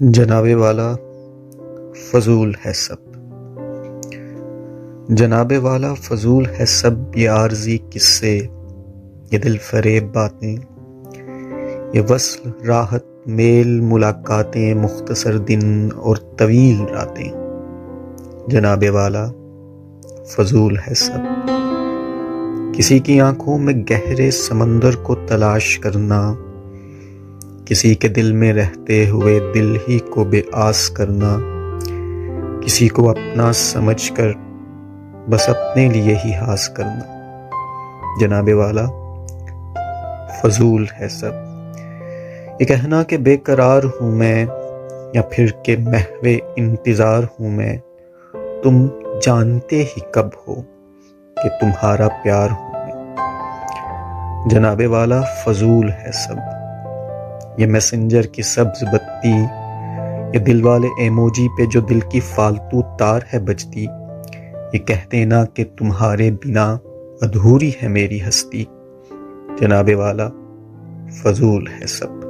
جناب والا فضول ہے سب، جناب والا فضول ہے سب، یہ عارضی قصے، یہ دل فریب باتیں، یہ وصل راحت میل ملاقاتیں، مختصر دن اور طویل راتیں۔ جناب والا فضول ہے سب، کسی کی آنکھوں میں گہرے سمندر کو تلاش کرنا، کسی کے دل میں رہتے ہوئے دل ہی کو بے آس کرنا، کسی کو اپنا سمجھ کر بس اپنے لیے ہی ہاس کرنا۔ جناب والا فضول ہے سب، یہ کہنا کہ بے قرار ہوں میں، یا پھر کہ محو انتظار ہوں میں، تم جانتے ہی کب ہو کہ تمہارا پیار ہوں میں۔ جناب والا فضول ہے سب، یہ میسنجر کی سبز بتی، یہ دل والے ایموجی پہ جو دل کی فالتو تار ہے بجتی، یہ کہہ دینا کہ تمہارے بنا ادھوری ہے میری ہستی۔ جناب والا فضول ہے سب۔